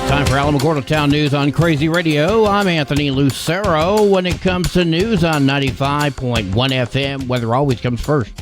Time for Alamogordo Town News on Crazy Radio. I'm Anthony Lucero. When it comes to news on 95.1 FM, weather always comes first.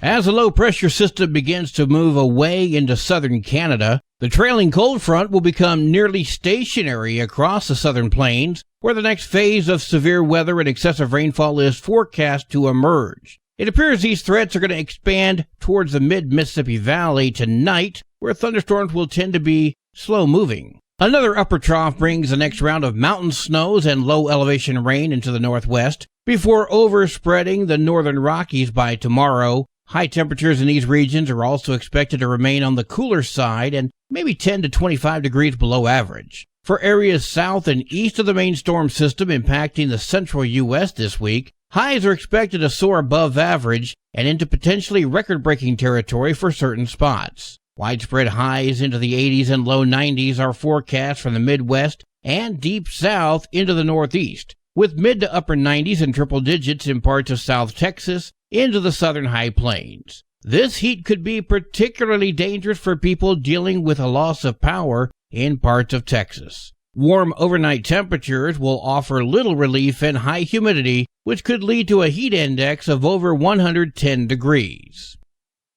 As the low-pressure system begins to move away into southern Canada, the trailing cold front will become nearly stationary across the southern plains, where the next phase of severe weather and excessive rainfall is forecast to emerge. It appears these threats are going to expand towards the mid-Mississippi Valley tonight, where thunderstorms will tend to be slow-moving. Another upper trough brings the next round of mountain snows and low-elevation rain into the northwest, before overspreading the northern Rockies by tomorrow. High temperatures in these regions are also expected to remain on the cooler side and maybe 10 to 25 degrees below average. For areas south and east of the main storm system impacting the central U.S. this week, highs are expected to soar above average and into potentially record-breaking territory for certain spots. Widespread highs into the 80s and low 90s are forecast from the Midwest and deep south into the Northeast, with mid to upper 90s and triple digits in parts of South Texas into the southern high plains. This heat could be particularly dangerous for people dealing with a loss of power in parts of Texas. Warm overnight temperatures will offer little relief in high humidity, which could lead to a heat index of over 110 degrees.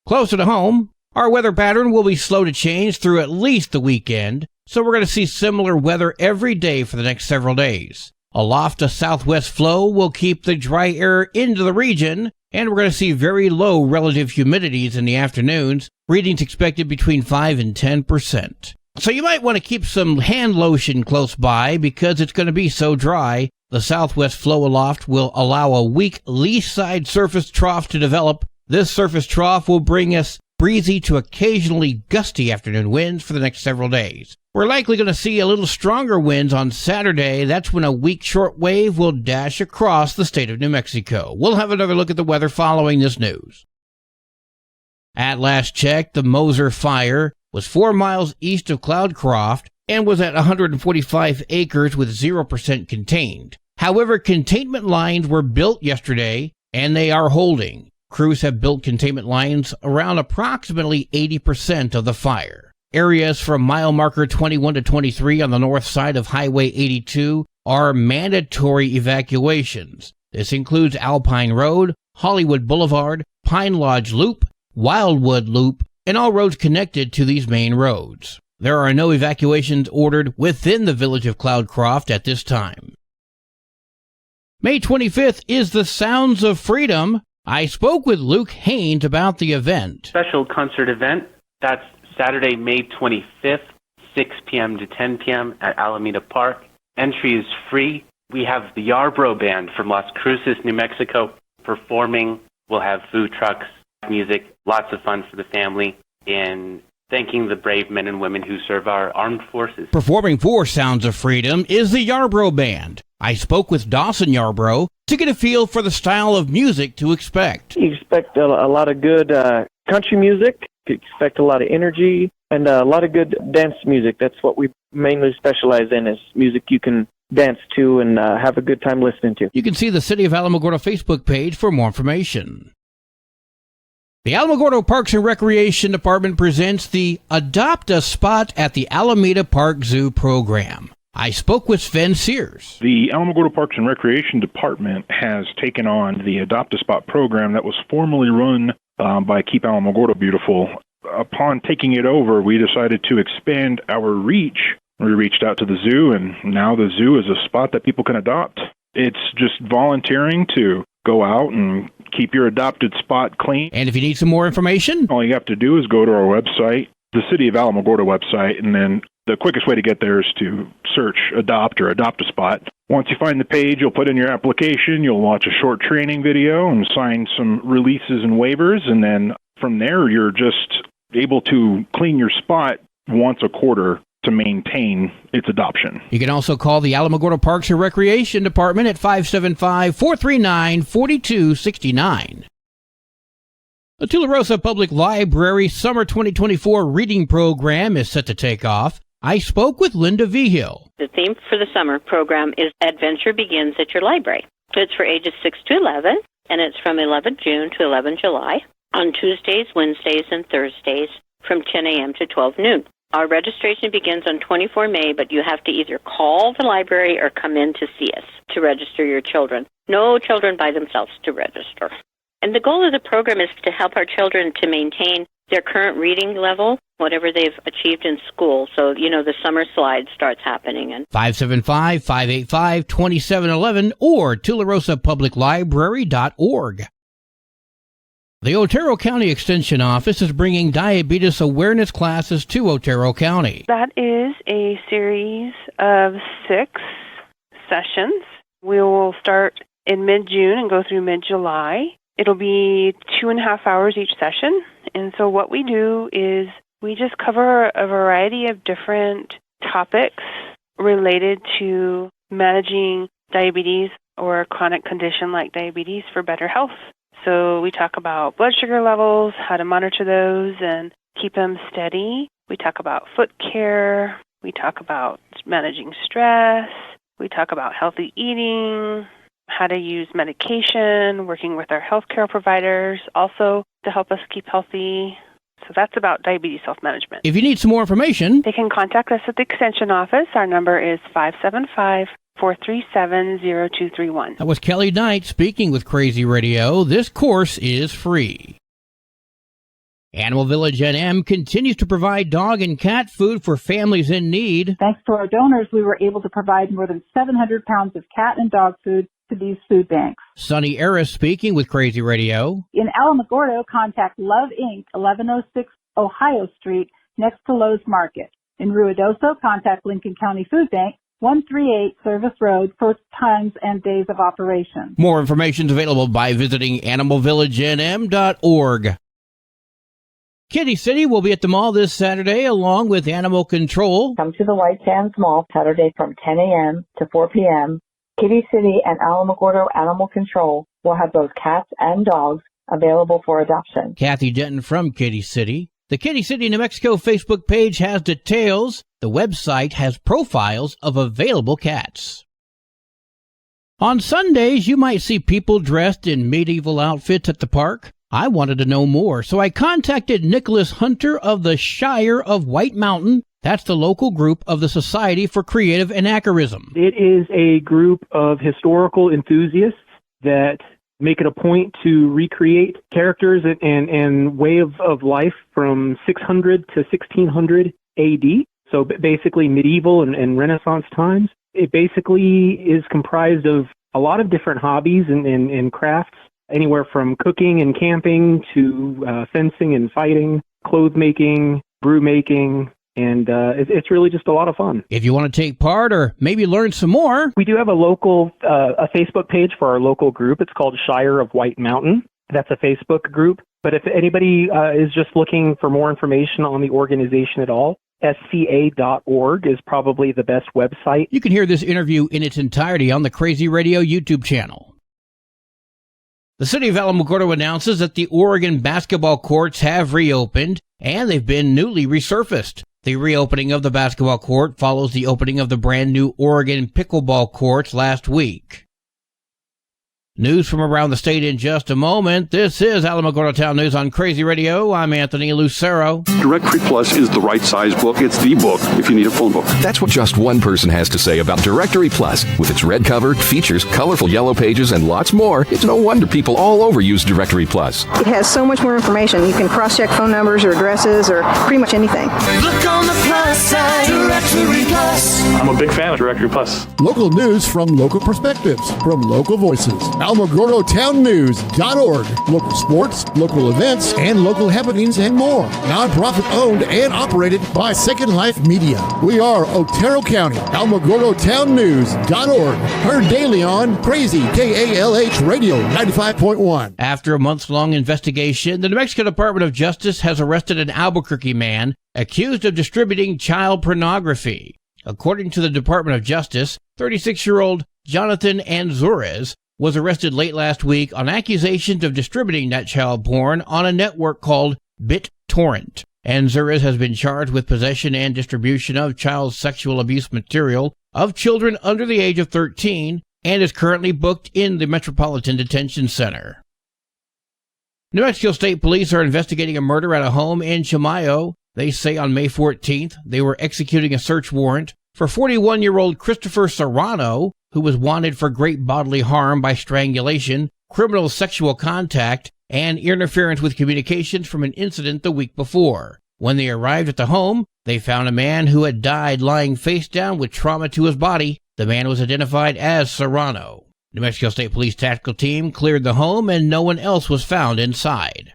Closer to home, our weather pattern will be slow to change through at least the weekend, so we're going to see similar weather every day for the next several days. A loft to southwest flow will keep the dry air into the region, and we're going to see very low relative humidities in the afternoons, readings expected between 5 and 10%. So you might want to keep some hand lotion close by because it's going to be so dry. The southwest flow aloft will allow a weak lee side surface trough to develop. This surface trough will bring us breezy to occasionally gusty afternoon winds for the next several days. We're likely going to see a little stronger winds on Saturday. That's when a weak shortwave will dash across the state of New Mexico. We'll have another look at the weather following this news. At last check, the Moser fire was 4 miles east of Cloudcroft and was at 145 acres with 0% contained. However, containment lines were built yesterday, and they are holding. Crews have built containment lines around approximately 80% of the fire. Areas from mile marker 21 to 23 on the north side of Highway 82 are mandatory evacuations. This includes Alpine Road, Hollywood Boulevard, Pine Lodge Loop, Wildwood Loop, and all roads connected to these main roads. There are no evacuations ordered within the village of Cloudcroft at this time. May 25th is the Sounds of Freedom. I spoke with Luke Haynes about the event. Special concert event. That's Saturday, May 25th, 6 p.m. to 10 p.m. at Alameda Park. Entry is free. We have the Yarbrough Band from Las Cruces, New Mexico, performing. We'll have food trucks, music, lots of fun for the family, and thanking the brave men and women who serve our armed forces. Performing for Sounds of Freedom is the Yarbrough Band. I spoke with Dawson Yarbrough to get a feel for the style of music to expect. You expect a lot of good country music, you expect a lot of energy, and a lot of good dance music. That's what we mainly specialize in, is music you can dance to and have a good time listening to. You can see the City of Alamogordo Facebook page for more information. The Alamogordo Parks and Recreation Department presents the Adopt a Spot at the Alameda Park Zoo program. I spoke with Sven Sears. The Alamogordo Parks and Recreation Department has taken on the Adopt a Spot program that was formerly run by Keep Alamogordo Beautiful. Upon taking it over, we decided to expand our reach. We reached out to the zoo, and now the zoo is a spot that people can adopt. It's just volunteering to go out and keep your adopted spot clean. And if you need some more information, all you have to do is go to our website, the City of Alamogordo website, and then the quickest way to get there is to search Adopt or Adopt a Spot. Once you find the page, you'll put in your application, you'll watch a short training video and sign some releases and waivers, and then from there you're just able to clean your spot once a quarter to maintain its adoption. You can also call the Alamogordo Parks and Recreation Department at 575-439-4269. The Tularosa Public Library Summer 2024 reading program is set to take off. I spoke with Linda Vigil. The theme for the summer program is Adventure Begins at Your Library. It's for ages 6 to 11, and it's from 11 June to 11 July on Tuesdays, Wednesdays, and Thursdays from 10 a.m. to 12 noon. Our registration begins on 24 May, but you have to either call the library or come in to see us to register your children. No children by themselves to register. And the goal of the program is to help our children to maintain their current reading level, whatever they've achieved in school. So, the summer slide starts happening. 575-585-2711 or TularosaPublicLibrary.org. The Otero County Extension Office is bringing diabetes awareness classes to Otero County. That is a series of 6 sessions. We will start in mid-June and go through mid-July. It'll be 2.5 hours each session. And so what we do is we just cover a variety of different topics related to managing diabetes or a chronic condition like diabetes for better health. So we talk about blood sugar levels, how to monitor those and keep them steady. We talk about foot care. We talk about managing stress. We talk about healthy eating, how to use medication, working with our healthcare providers also to help us keep healthy. So that's about diabetes self-management. If you need some more information, they can contact us at the Extension Office. Our number is 575-437-0231. That was Kelly Knight speaking with Crazy Radio. This course is free. Animal Village NM continues to provide dog and cat food for families in need. Thanks to our donors, we were able to provide more than 700 pounds of cat and dog food to these food banks. Sonny Eris speaking with Crazy Radio. In Alamogordo, contact Love Inc., 1106 Ohio Street, next to Lowe's Market. In Ruidoso, contact Lincoln County Food Bank, 138 Service Road, for times and days of operation. More information is available by visiting animalvillagenm.org. Kitty City will be at the mall this Saturday along with Animal Control. Come to the White Sands Mall Saturday from 10 a.m. to 4 p.m. Kitty City and Alamogordo Animal Control will have both cats and dogs available for adoption. Kathy Denton from Kitty City. The Kitty City, New Mexico Facebook page has details. The website has profiles of available cats. On Sundays, you might see people dressed in medieval outfits at the park. I wanted to know more, so I contacted Nicholas Hunter of the Shire of White Mountain. That's the local group of the Society for Creative Anachronism. It is a group of historical enthusiasts that make it a point to recreate characters and way of life from 600 to 1600 AD. So basically medieval and Renaissance times. It basically is comprised of a lot of different hobbies and crafts, anywhere from cooking and camping to fencing and fighting, clothes making, brew making, and it's really just a lot of fun. If you want to take part or maybe learn some more, we do have a local a Facebook page for our local group. It's called Shire of White Mountain. That's a Facebook group. But if anybody is just looking for more information on the organization at all, SCA.org is probably the best website. You can hear this interview in its entirety on the Crazy Radio YouTube channel. The city of Alamogordo announces that the Oregon basketball courts have reopened and they've been newly resurfaced. The reopening of the basketball court follows the opening of the brand new Oregon pickleball courts last week. News from around the state in just a moment. This is Alamogordo Town News on Crazy Radio. I'm Anthony Lucero. Directory Plus is the right size book. It's the book if you need a phone book. That's what just one person has to say about Directory Plus. With its red cover, features, colorful yellow pages, and lots more, it's no wonder people all over use Directory Plus. It has so much more information. You can cross-check phone numbers or addresses or pretty much anything. Look on the plus side, Directory Plus. I'm a big fan of Directory Plus. Local news from local perspectives, from local voices. AlamogordoTownNews.org. Local sports, local events, and local happenings and more. Nonprofit owned and operated by Second Life Media. We are Otero County. AlamogordoTownNews.org. Heard daily on Crazy KALH Radio 95.1. After a months-long investigation, the New Mexico Department of Justice has arrested an Albuquerque man accused of distributing child pornography. According to the Department of Justice, 36-year-old Jonathan Anzures was arrested late last week on accusations of distributing that child porn on a network called BitTorrent. Anzures has been charged with possession and distribution of child sexual abuse material of children under the age of 13 and is currently booked in the Metropolitan Detention Center. New Mexico State Police are investigating a murder at a home in Chimayo. They say on May 14th they were executing a search warrant for 41-year-old Christopher Serrano, who was wanted for great bodily harm by strangulation, criminal sexual contact, and interference with communications from an incident the week before. When they arrived at the home, they found a man who had died lying face down with trauma to his body. The man was identified as Serrano. New Mexico State Police Tactical Team cleared the home and no one else was found inside.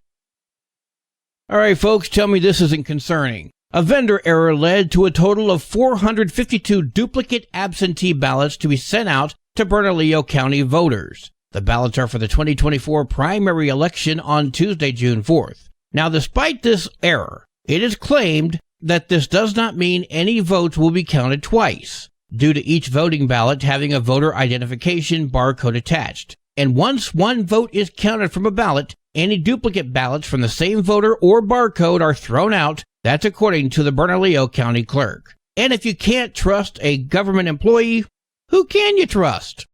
All right, folks, tell me this isn't concerning. A vendor error led to a total of 452 duplicate absentee ballots to be sent out to Bernalillo County voters. The ballots are for the 2024 primary election on Tuesday, June 4th. Now, despite this error, it is claimed that this does not mean any votes will be counted twice, due to each voting ballot having a voter identification barcode attached. And once one vote is counted from a ballot, any duplicate ballots from the same voter or barcode are thrown out. That's according to the Bernalillo County Clerk. And if you can't trust a government employee, who can you trust?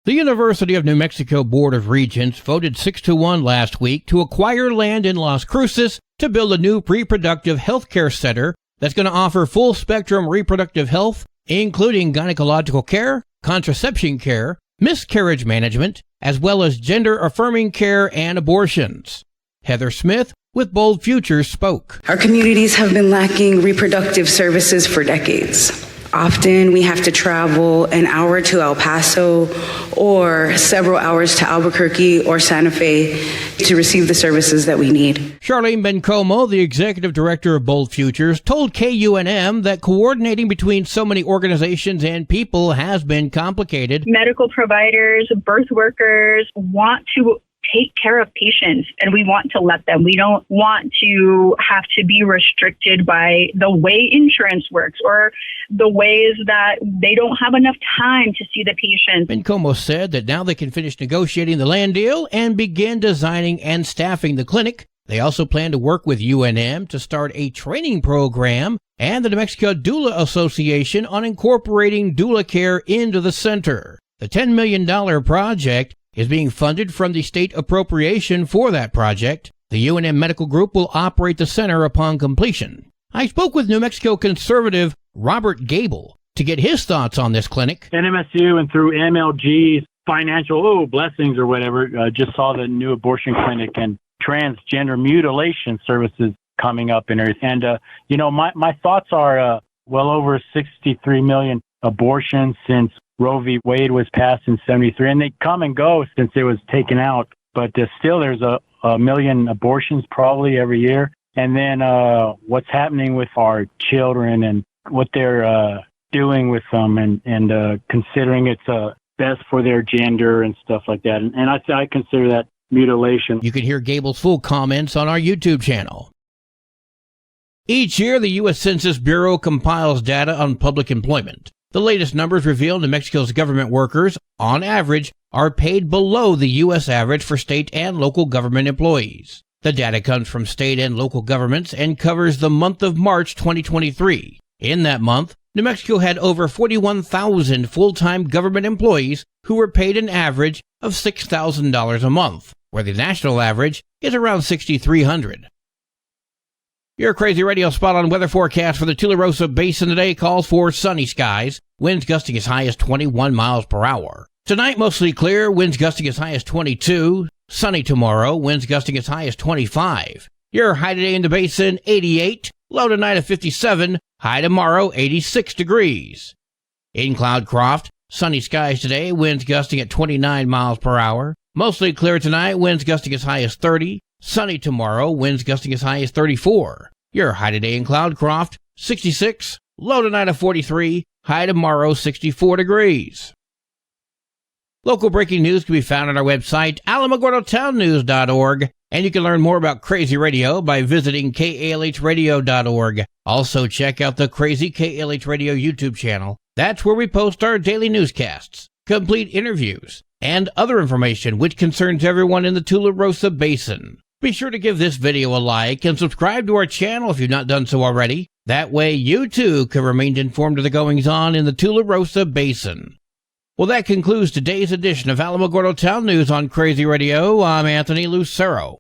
The University of New Mexico Board of Regents voted 6-1 last week to acquire land in Las Cruces to build a new reproductive health care center that's going to offer full-spectrum reproductive health, including gynecological care, contraception care, miscarriage management, as well as gender-affirming care and abortions. Heather Smith with Bold Futures spoke. Our communities have been lacking reproductive services for decades. Often we have to travel an hour to El Paso or several hours to Albuquerque or Santa Fe to receive the services that we need. Charlene Bencomo, the executive director of Bold Futures, told KUNM that coordinating between so many organizations and people has been complicated. Medical providers, birth workers want to take care of patients, and we want to let them. We don't want to have to be restricted by the way insurance works or the ways that they don't have enough time to see the patient. Bencomo said that now they can finish negotiating the land deal and begin designing and staffing the clinic. They also plan to work with UNM to start a training program and the New Mexico Doula Association on incorporating doula care into the center. The $10 million project is being funded from the state appropriation for that project. The UNM Medical Group will operate the center upon completion. I spoke with New Mexico conservative Robert Gable to get his thoughts on this clinic. NMSU and through MLG's financial blessings or whatever, just saw the new abortion clinic and transgender mutilation services coming up and everything. And, my thoughts are well over 63 million abortions since Roe v. Wade was passed in 73, and they come and go since it was taken out. But still, there's a million abortions probably every year. And then what's happening with our children and what they're doing with them and considering it's best for their gender and stuff like that. And I consider that mutilation. You can hear Gable's full comments on our YouTube channel. Each year, the U.S. Census Bureau compiles data on public employment. The latest numbers reveal New Mexico's government workers, on average, are paid below the U.S. average for state and local government employees. The data comes from state and local governments and covers the month of March 2023. In that month, New Mexico had over 41,000 full-time government employees who were paid an average of $6,000 a month, where the national average is around $6,300. Your Crazy Radio spot on weather forecast for the Tularosa Basin today calls for sunny skies, winds gusting as high as 21 miles per hour. Tonight, mostly clear, winds gusting as high as 22. Sunny tomorrow, winds gusting as high as 25. Your high today in the basin, 88. Low tonight of 57. High tomorrow, 86 degrees. In Cloudcroft, sunny skies today, winds gusting at 29 miles per hour. Mostly clear tonight, winds gusting as high as 30. Sunny tomorrow, winds gusting as high as 34. Your high today in Cloudcroft, 66. Low tonight of 43. High tomorrow, 64 degrees. Local breaking news can be found on our website, alamogordotownnews.org, and you can learn more about Crazy Radio by visiting kalhradio.org. Also, check out the Crazy KLH Radio YouTube channel. That's where we post our daily newscasts, complete interviews, and other information which concerns everyone in the Tularosa Basin. Be sure to give this video a like and subscribe to our channel if you've not done so already. That way you too can remain informed of the goings-on in the Tularosa Basin. Well, that concludes today's edition of Alamogordo Town News on Crazy Radio. I'm Anthony Lucero.